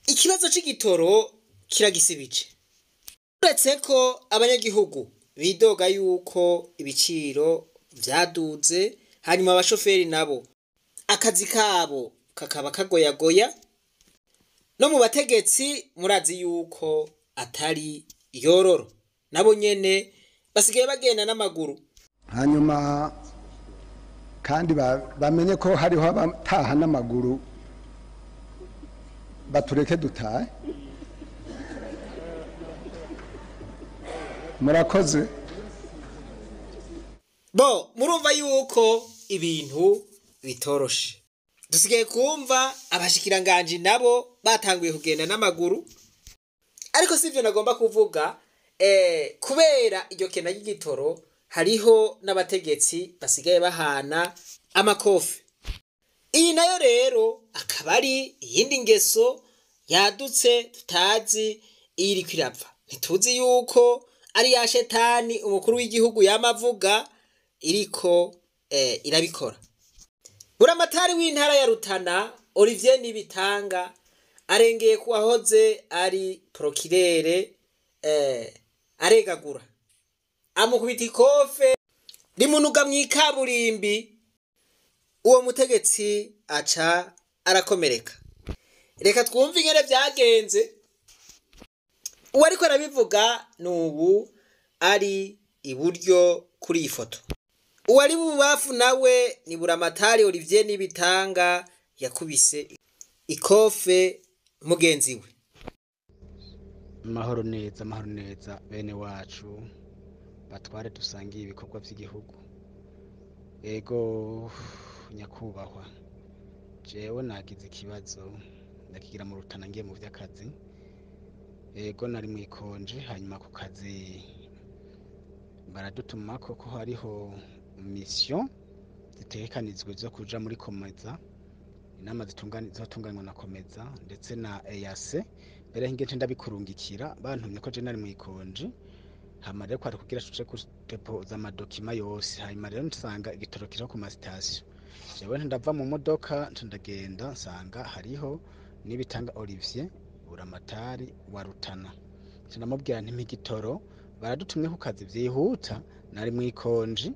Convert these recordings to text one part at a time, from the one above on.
Ikibazo c'igitoro kiragisibije. Uretse ko abanyagihugu bidoga yuko ibiciro vyaduze, hanyuma abashoferi nabo akazi kabo kakaba kagoyagoya, no mu bategetsi murazi yuko atari yororo, nabo nyene basigaye bagenda n'amaguru. Hanyuma kandi bamenye ko hariho abataha n'amaguru, batureke dutahe. Murakoze. Murumva yuko ibintu bitoroshe. Dusigaye kumva abashikiranganji nabo batanguye kugenda n'amaguru, ariko sivyo nagomba kuvuga. Kubera iryo kena ry'igitoro, hariho n'abategetsi basigaye bahana amakofi. Iyi nayo rero akaba ari iyindi ngeso yadutse tutazi iriko irapfa. Ntituzi yuko ari ya shetani umukuru w'igihugu yamavuga iriko irabikora. Buramatari w'intara ya Rutana Olivier Nibitanga arengeye kuwahoze ari prokirere aregagura, amukubita ikofe rimunuga mw'ikaburimbi. Uwo mutegetsi aca arakomereka. Reka twumve ingene vyagenze. Uwo ariko arabivuga n'ubu ari iburyo kuri iyi foto. Uwo ari bubafu nawe ni Buramatari Olivier Nibitanga yakubise ikofe mugenzi we. Mahoro neza bene wacu batware dusangiye ibikorwa by'igihugu. Ego nyakubahwa, jewe nagize ikibazo ndakigira mu Rutana ngiye mu vy'akazi. Ego nari mwikonje, hanyuma ku kazi baradutuma ko hariho mission zitekanizwe zo kuja muri Komeza, inama zitunganywa na Komeza ndetse na EAC. Mbere hinge ndabikurungikira bantumye ko je nari mwikonje, hama rero kwari kugira tuje kudepoza amadokima yose. Hanyuma rero nsanga igitoro kiri ku mastation, jewe ndava mu modoka ndagenda nsanga hariho Nibitanga Olivier Buramatari wa Rutana. Ndamubwira nti igitoro baradutumye ku kazi vyihuta, nari mwikonje.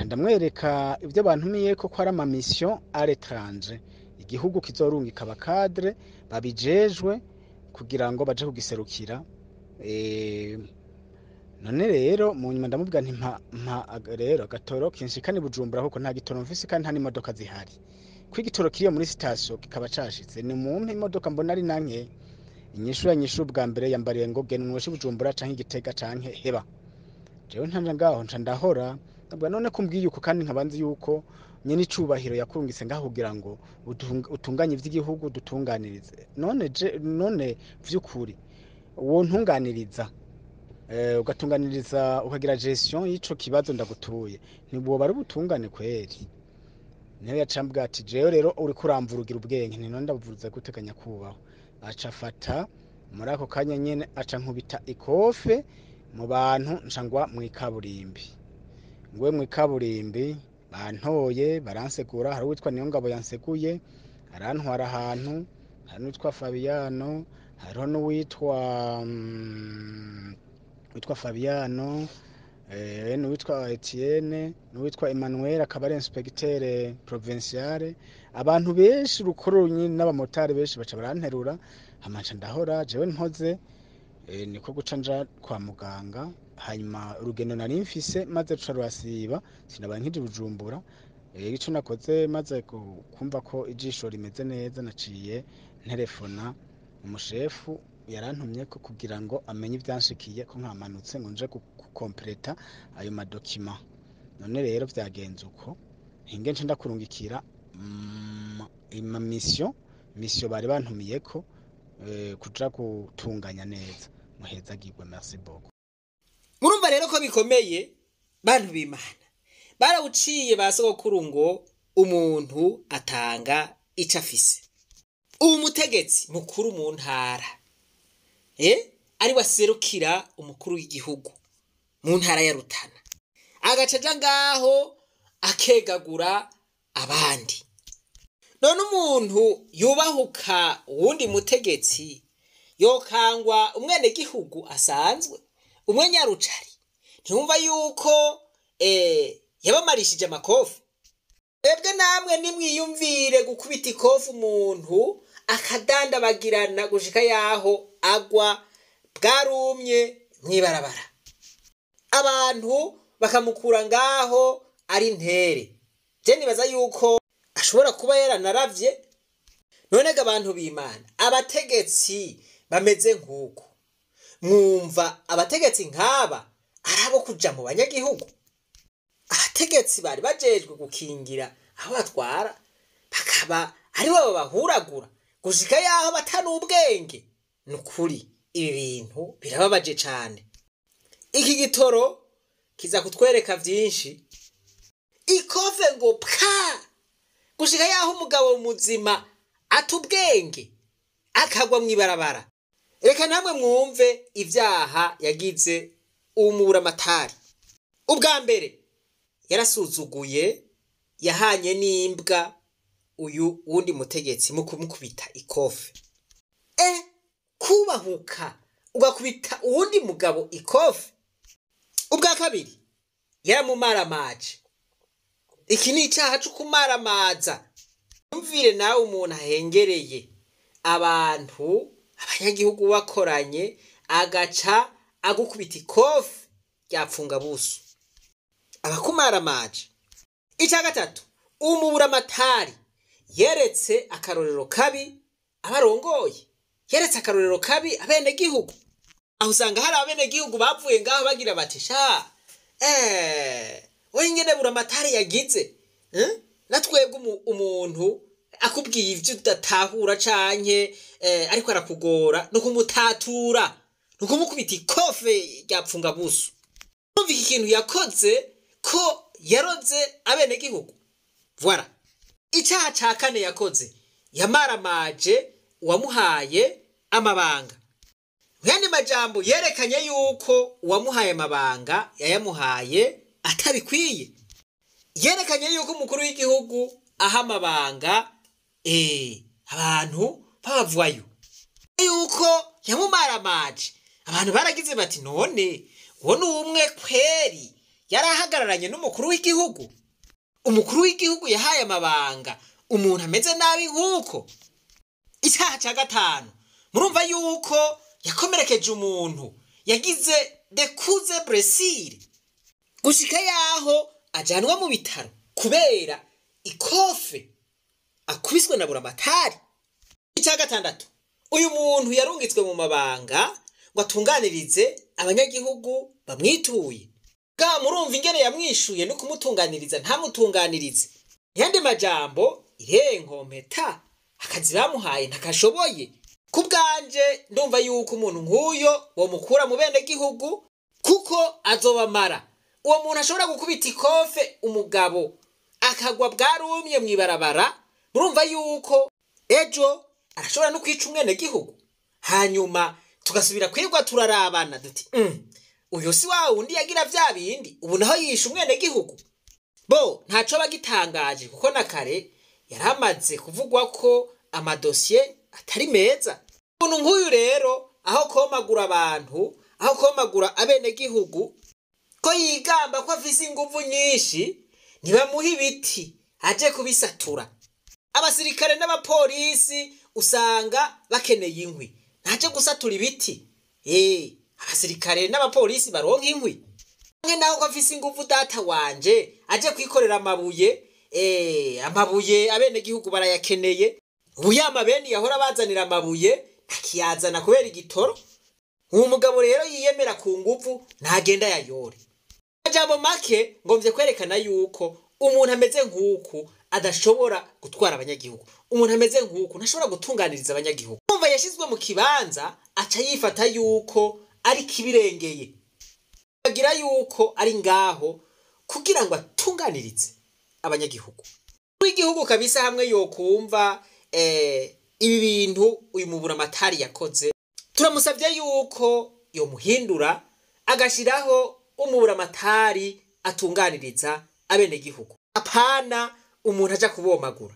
Ndamwereka ivyo bantumiye ko ari ama mission à l'étranger, igihugu kizorungika abakadre babijejwe kugira ngo baje kugiserukira. None rero mu nyuma ndamubwira nti mpa rero agatoro kinshikane Bujumbura, kuko nta gitoro mfise kandi nta n'imodoka zihari. Kw'igitoro kiriyo muri station kikaba cashitse, ni mumpe imodoka mbona ari nanke. Inyishu bwa mbere yambariye ngo genwe Bujumbura canke Gitega canke heba. Jewe ntanja ngaho nca ndahora ndabwa none kumbwiye uko, kandi nkabanzi yuko nyene icubahiro yakurungitse ngaho kugira ngo utunganye ivy'igihugu dutunganirize. None vy'ukuri uwo ntunganiriza ugatunganiriza ukagira gestion y'ico kibazo ndagutuye, ntiboba ari ubutungane kweri? Niyo yacambwa ati jewe rero uri kuramvurugira ubwenge, none ndabuvuruza guteganya kubaho. Aca afata muri ako kanya nyene aca nkubita ikofe mu bantu, ncangwa mw'ikaburimbi. Ngwe mw'ikaburimbi bantoye baransegura. Hari uwitwa Niyongabo yanseguye arantwara ahantu, hari n'uwitwa Fabiano, hariho n'uwitwa Fabiano, n'uwitwa Etienne, n'uwitwa Emmanuel akaba ari inspecteur provincial. Abantu benshi rukoro nyine n'abamotari benshi baca baranterura, hamaca ndahora jewe nkoze niko guca nja kwa muganga. Hanyuma urugendo nari mfise maze ruca rurasiba, sinabaye nkije Bujumbura. Ico nakoze maze kumva ko ijisho rimeze neza, naciye nterefona umushefu yarantumye ko kugira ngo amenye ivyanshikiye ko nkamanutse ngo nje gukompleta ayo madokima. None rero vyagenze uko, hinge nce ndakurungikira mission bari bantumiyeko kuja gutunganya neza. Muhezagirwe, merci beaucoup. Murumva rero ko bikomeye bantu b'Imana. Barawuciye basogokuru ngo umuntu atanga ico afise. Ubu mutegetsi mukuru mu ntara ari waserukira umukuru w'igihugu mu ntara ya Rutana, agacaja ngaho akegagura abandi. none umuntu yubahuka uwundi mutegetsi yokangwa umwenegihugu asanzwe umwenyarucari ntiyumva yuko yabamarishije amakofi. Ebwe namwe nimwiyumvire gukubita ikofi umuntu akadandabagirana gushika yaho agwa bwarumye mwibarabara, abantu bakamukura ngaho ari ntere. Je nibaza yuko ashobora kuba yaranaravye. None abantu b'Imana, abategetsi bameze nk'uko, mwumva abategetsi nk'aba arabo kuja mu banyagihugu? Abategetsi bari bajejwe gukingira aho batwara, bakaba ari bo babahuragura gushika yaho batanubwenge. Nukuri ibi bintu birababaje cane. Iki gitoro kiza kutwereka vyinshi. Ikofe ngo pka gushika yaho umugabo muzima atubwenge akagwa mwibarabara. Reka namwe mwumve ivyaha yagize umuburamatari. Ubwa mbere yarasuzuguye, yahanye n'imbwa uyu wundi mutegetsi mu kumukubita ikofe. Kubahuka ugakubita uwundi mugabo ikofe. Ubwa kabiri yaramumaramaje. Iki ni icaha cyo kumaramaza. Umvire nawe umuntu ahengereye abantu abanyagihugu bakoranye agaca agukubita ikofe ryapfunga buso, abakumaramaje. Ica gatatu umuburamatari yeretse akarorero kabi abarongoye, yeretse akarorero kabi abenegihugu. Aho usanga hari abenegihugu bavuye ngaho bagira bati sha ingene buramatari yagize, natwebwe umuntu akubwiye ivyo udatahura canke ariko arakugora no kumutatura no kumukubita ikofe ryapfunga buso. Umva iki kintu yakoze ko yaroze abenegihugu. Voilà. Icaha ca kane yakoze, yamaramaje uwamuhaye amabanga. Yandi majambo yerekanye yuko uwamuhaye amabanga yayamuhaye atabikwiye. Yerekanye yuko umukuru w'igihugu aha amabanga abantu babavuwayo, yuko yamumaramaje. Abantu baragize bati none uwo ni umwe kweri yarahagararanye n'umukuru w'igihugu? Umukuru w'igihugu yahaye amabanga umuntu ameze nabi nk'uko? Icaha ca gatanu, murumva yuko yakomerekeje umuntu, yagize dekuze blessure gushika yaho ajanwa mu bitaro kubera ikofe akubiswe na buramatari. Ica gatandatu, uyu muntu yarungitswe mu mabanga ngo atunganirize abanyagihugu bamwituye. Murumva ingene yamwishuye no kumutunganiriza ntamutunganirize. Yandi majambo irenkompeta akazi bamuhaye ntakashoboye. Kubwanje ndumva yuko umuntu nk'uyo bomukura mu benegihugu kuko azobamara. Uwo muntu ashobora gukubita ikofe umugabo akagwa bwarumye mwibarabara, murumva yuko ejo arashobora no kwica umwenegihugu. Hanyuma tugasubira kwirwa turarabana duti uyo si wa wundi yagira vya bindi, ubu naho yisha umwenegihugu. Bo ntaco bagitangaje kuko na kare yaramaze kuvugwa ko amadosiye atari meza. Umuntu nk'uyu rero aho komagura abantu, aho komagura abenegihugu, ko yigamba ko afise inguvu nyinshi, ntibamuha ibiti aje kubisatura. Abasirikare n'abapolisi usanga bakeneye inkwi, ntaje gusatura ibiti. Abasirikare n'abapolisi baronka inkwi. Mwe naho ko afise inguvu data wanje aje kwikorera amabuye, amabuye abenegihugu barayakeneye. Ubu yamabeni yahora bazanira amabuye akiyazana kubera igitoro. Uwo mugabo rero yiyemera ku nguvu ntagenda yayore. Ajambo make ngomvye kwerekana yuko umuntu ameze nk'uku adashobora gutwara abanyagihugu. Umuntu ameze nk'uku ntashobora gutunganiriza abanyagihugu. Umva yashizwe mu kibanza aca yifata yuko ari kibirengeye. Agira yuko ari ngaho kugira ngo atunganirize abanyagihugu. W'igihugu kabisa hamwe yokumva ibi bintu uyu muburamatari yakoze, turamusavye yuko yo muhindura agashiraho umuburamatari atunganiriza abenegihugu. Apana umuntu aja kubomagura.